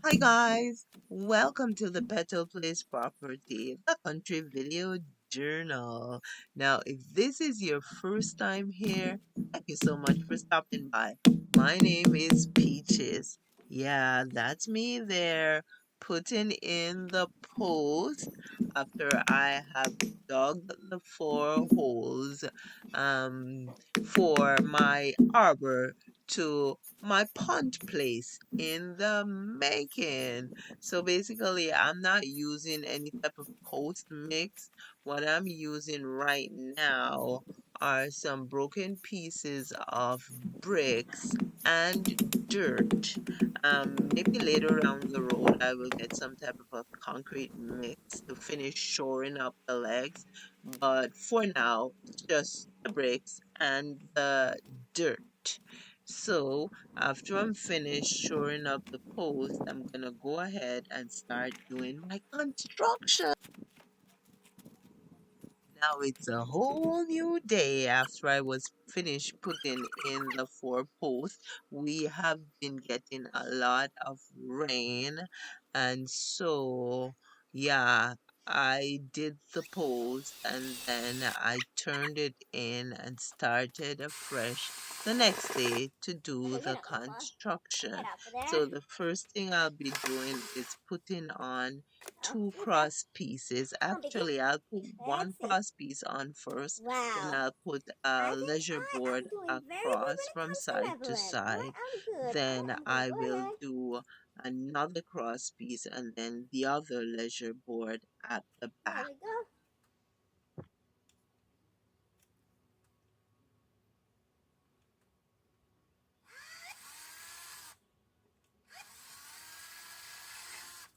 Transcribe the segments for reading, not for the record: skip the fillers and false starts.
Hi guys, welcome to the Petal Place Property, the country video journal. Now, if this is your first time here, thank you so much for stopping by. My name is Peaches. Yeah, that's me there, putting in the post after I have dug the four holes for my arbor to my pond place in the making. So basically, I'm not using any type of post mix. What I'm using right now are some broken pieces of bricks and dirt. Maybe later down the road, I will get some type of a concrete mix to finish shoring up the legs. But for now, it's just the bricks and the dirt. So after I'm finished shoring up the post, I'm gonna go ahead and start doing my construction. Now it's a whole new day after I was finished putting in the four posts. We have been getting a lot of rain, and so yeah, I did the post and then I turned it in and started afresh the next day to do Okay, you the don't go far. Get construction. off of there. So the first thing I'll be doing is putting on Oh, two here we go. cross pieces. Come on, Biggie. Actually, I'll put one Let's see. cross piece on first, then Wow. I'll put a I think leisure I am board doing very good across when it from comes to side to leveling. I side. am good. I Then am good. I Go will ahead. do another cross piece and then the other leisure board at the There back. we go.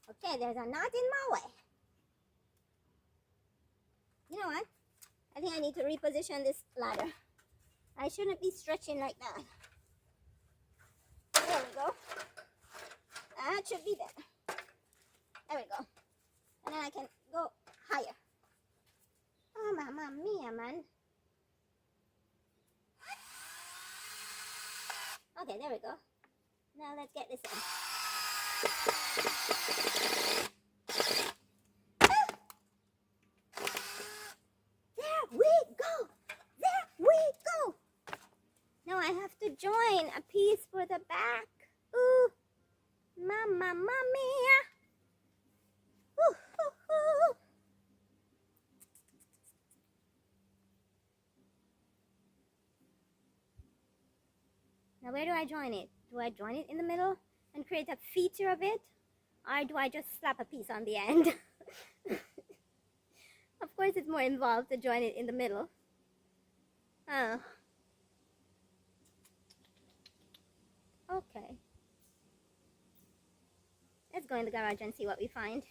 Okay, there's a knot in my way. You know what? I think I need to reposition this ladder. I shouldn't be stretching like that. There we go. That should be there. There we go. And then I can go higher. Oh, mamma mia, man. Okay, there we go. Now let's get this in. There we go. There we go. Now I have to join a piece for the back. Ooh, mamma mia. Ooh, ooh, ooh. Now where do I join it? Do I join it in the middle and create a feature of it? Or do I just slap a piece on the end? Of course it's more involved to join it in the middle. Oh, okay. Let's go in the garage and see what we find.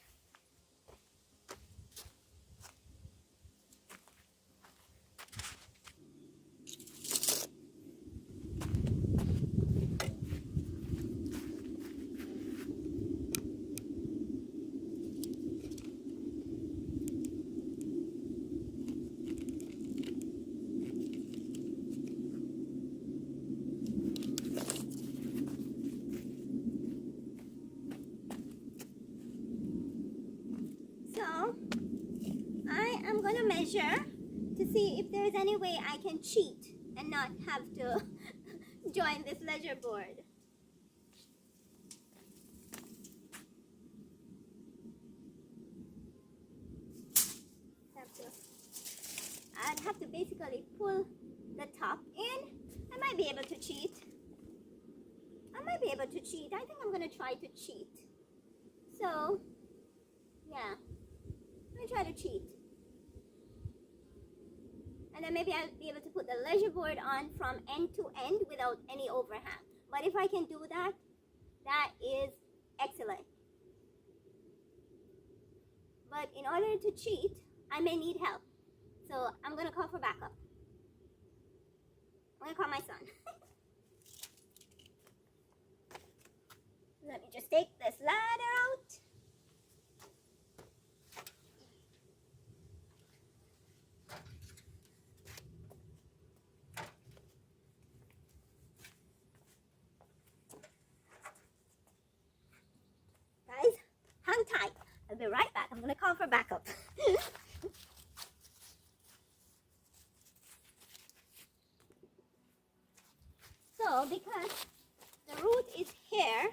So, I am gonna measure to see if there's any way I can cheat and not have to join this leisure board. Have to, I'd have to basically pull the top in. I might be able to cheat. I think I'm gonna try to cheat. So, yeah, I'm gonna try to cheat. And then maybe I'll be able to put the leisure board on from end to end without any overhang. But if I can do that, that is excellent. But in order to cheat, I may need help. So I'm gonna call for backup. I'm gonna call my son. Let me just take this ladder out. be right back. I'm going to call for backup. So, because the root is here,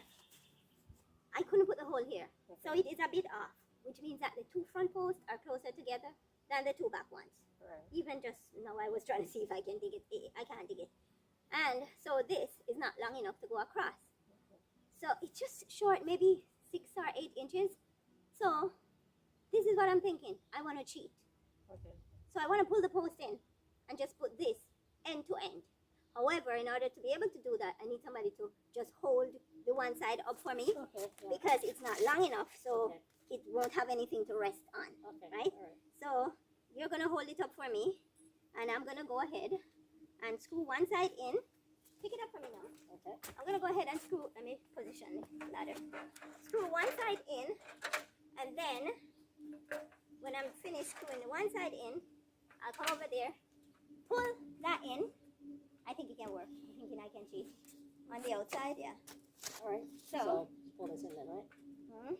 I couldn't put the hole here. So it is a bit off, which means that the two front posts are closer together than the two back ones. Right. Even just now, I was trying to see if I can dig it. I can't dig it. And so this is not long enough to go across. So it's just short, maybe 6 or 8 inches. So this is what I'm thinking. I want to cheat. Okay. So I want to pull the post in and just put this end to end. However, in order to be able to do that, I need somebody to just hold the one side up for me, Okay. Yeah. because it's not long enough, so Okay. it won't have anything to rest on, Okay. right? All right. So you're going to hold it up for me, and I'm going to go ahead and screw one side in. Pick it up for me now. Okay. I'm going to go ahead and screw, let me position the ladder. Screw one side in, and then when I'm finished screwing the one side in, I'll come over there, pull that in. I think it can work. I'm thinking I can cheat. On the outside, yeah. All right. So pull this in then, right?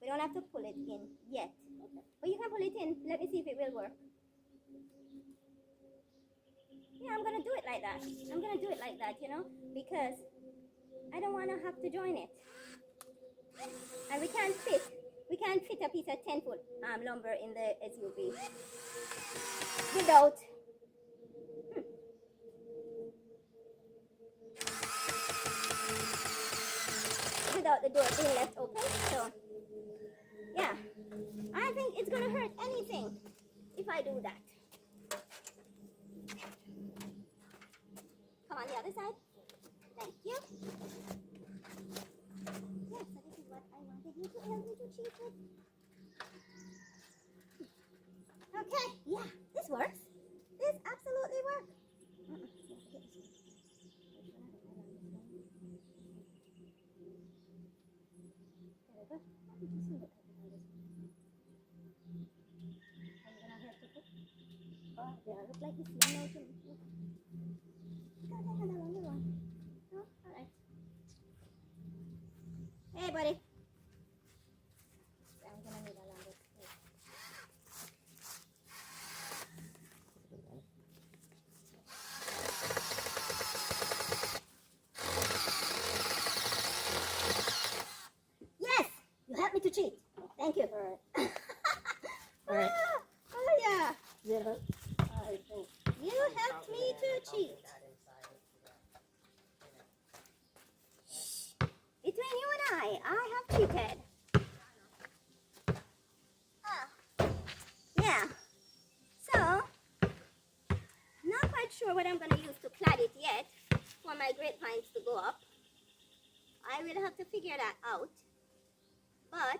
we don't have to pull it in yet. Okay. But you can pull it in. Let me see if it will work. Yeah, I'm going to do it like that. I'm going to do it like that, because I don't want to have to join it. And we can't fit a piece of 10-foot lumber in the SUV without the door being left open. So yeah, I think it's gonna hurt anything if I do that. Come on the other side. Thank you. Yes, so this is what I wanted you to help me to cheat with. Okay, yeah, this works. This absolutely works. Yeah, look like it's yellow to me. Oh, all right. Hey, buddy. I'm gonna need a longer stick. Yes, you helped me to cheat. Thank you. All right. All right. Oh yeah, Did it hurt? I think. you helped me to cheat. Between you and I have cheated. Yeah. So, not quite sure what I'm going to use to clad it yet for my grapevines to go up. I will have to figure that out. But,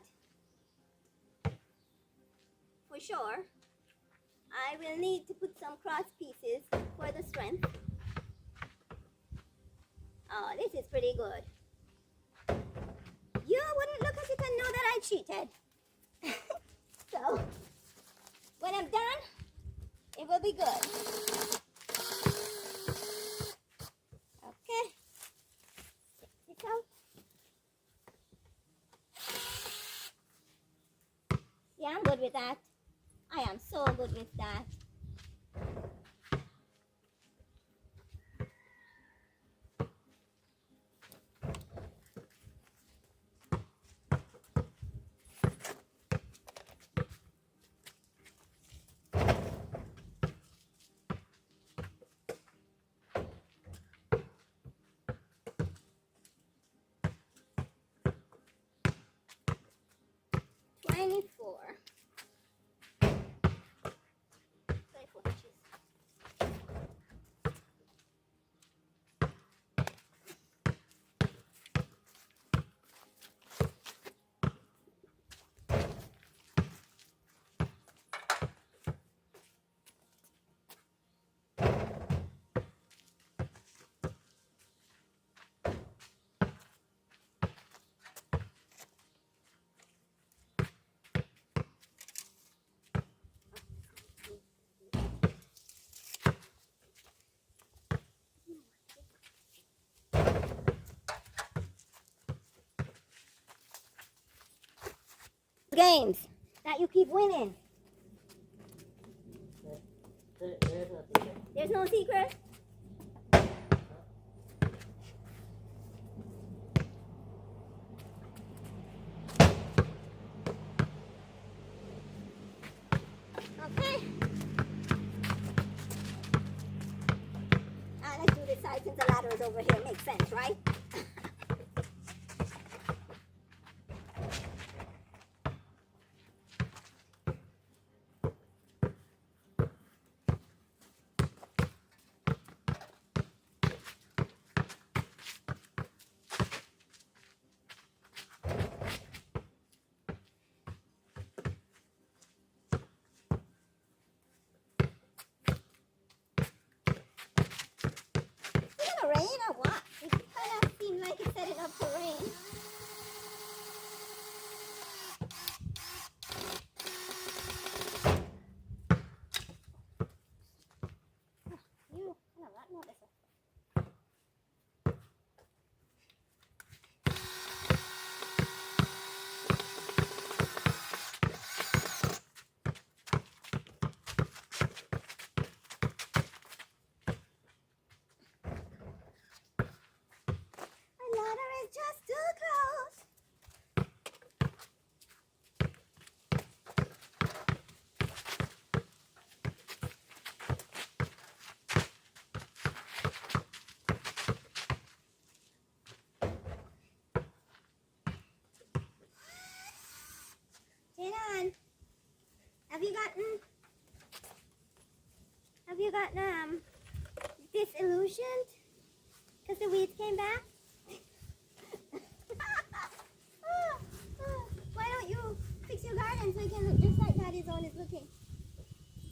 for sure, I will need to put some cross pieces for the strength. Oh, this is pretty good. You wouldn't look at it and know that I cheated. So, when I'm done, it will be good. Okay. Stick it out. Yeah, I'm good with that. I am so good with that. Twenty-four. 24 inches. games that you keep winning. There's no secret. There's no secret? Okay. Let's do this side since the ladder is over here. Makes sense, right? Is it gonna rain or what? It kind of seemed like it's setting up to rain. You, no, not this one. My ladder is just too close. Janan, have you gotten disillusioned because the weeds came back? Why don't you fix your garden so you can look just like Daddy's own is looking?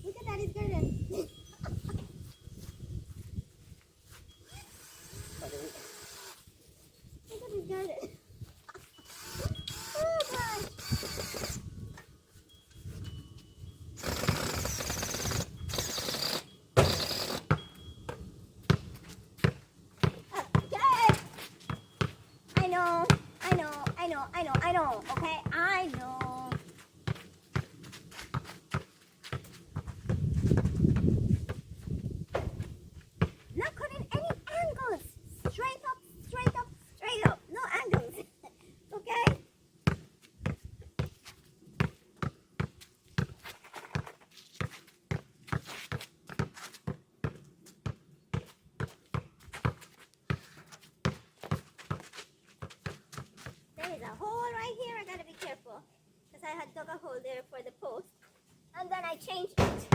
Look at Daddy's garden. Look at his garden. Oh gosh. Okay. I know, okay? I know. Not cutting any angles. Straight up, straight up, straight up. No angles. Okay? There is a hole right here. I gotta be careful. Because I had dug a hole there for the post. And then I changed it.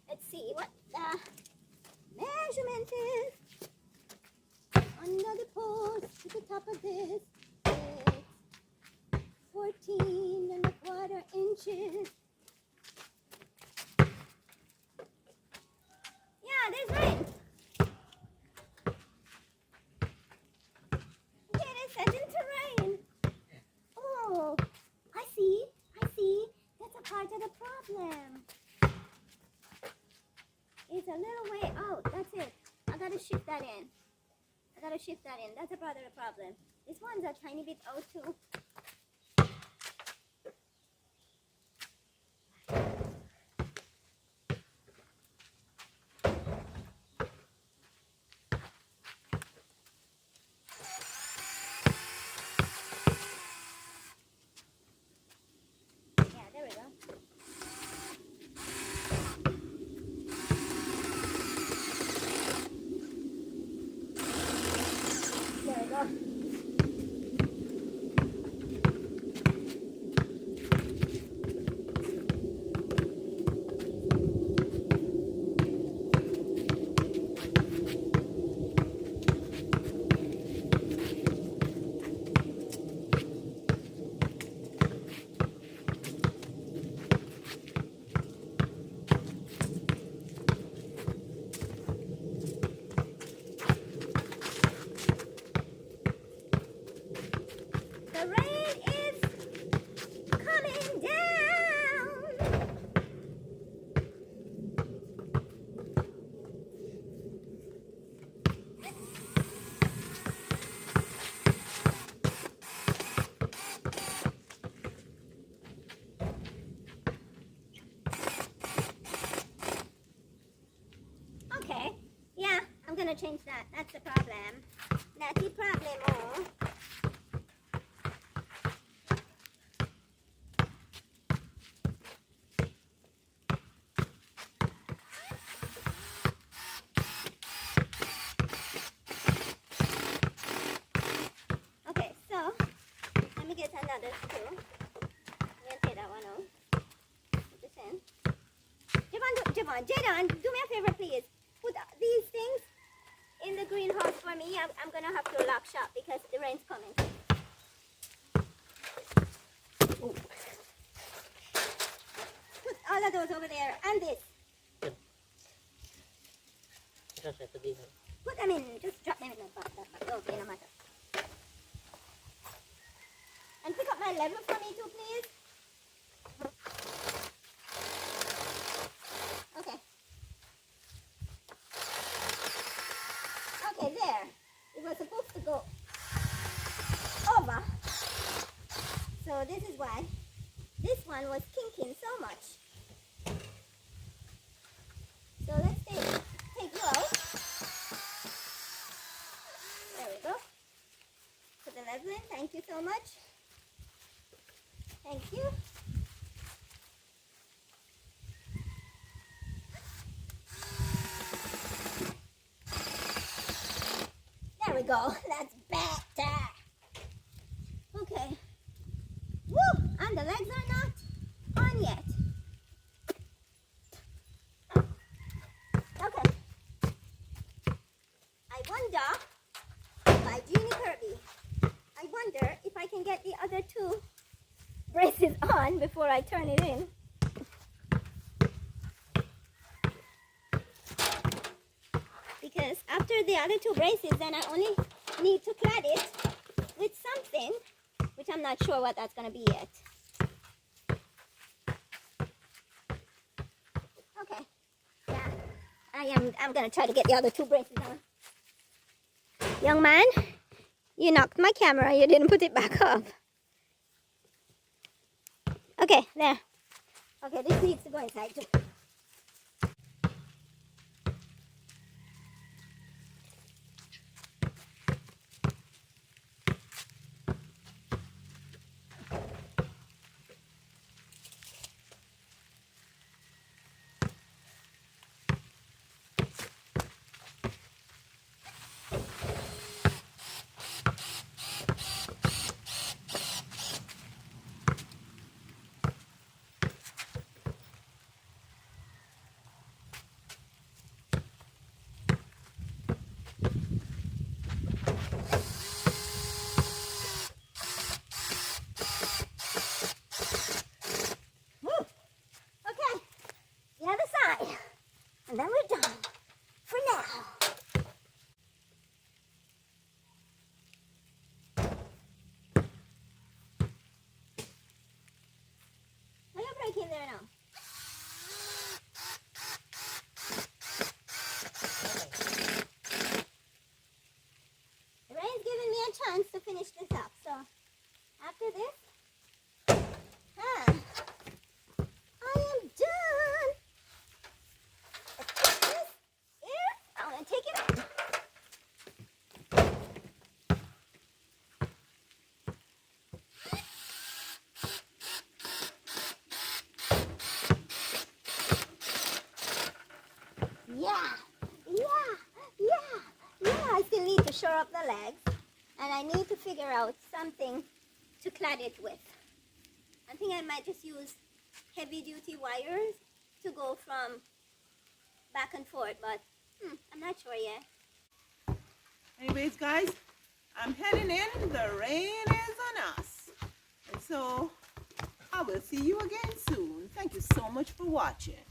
Let's see what the measurement is. Under the post to the top of this is 14 1/4 inches. Yeah, there's rain. Okay, it is starting to rain. Oh, I see. That's a part of the problem. It's a little way out. That's it. I gotta shift that in. That's a part of the problem. This one's a tiny bit out too. Yeah, there we go. There we go. change that. That's the problem. That's the problem. Oh. Okay, so let me get another screw. I'm gonna take that one out. Put this in. Javon, do me a favor, please. Put these things in the greenhouse for me. I'm gonna have to lock shop because the rain's coming. Ooh. Put all of those over there and this. Put them in. Just drop them in the box. Okay, no matter. And pick up my level for me too, please. Okay. Okay, there. It was supposed to go over. So this is why this one was kinking so much. So let's take you out. There we go. Put the level in. Thank you so much. Thank you. There we go. That's better. Okay. Woo! And the legs are not on yet. Okay. I wonder, by Jeannie Kirby, I wonder if I can get the other two braces on before I turn it in. Because after the other two braces, then I only need to clad it with something, which I'm not sure what that's going to be yet. Okay. Yeah. I'm going to try to get the other two braces on. Young man, you knocked my camera. You didn't put it back up. Okay, there. Okay, this needs to go inside too. And then we're done for now. Are you breaking there now? The rain's giving me a chance to finish this up. So after this, I am done. I'm gonna take it out. Yeah. I still need to shore up the legs, and I need to figure out something to clad it with. I think I might just use heavy-duty wires to go from back and forth, but I'm not sure yet. Anyways, guys, I'm heading in. The rain is on us. And so I will see you again soon. Thank you so much for watching.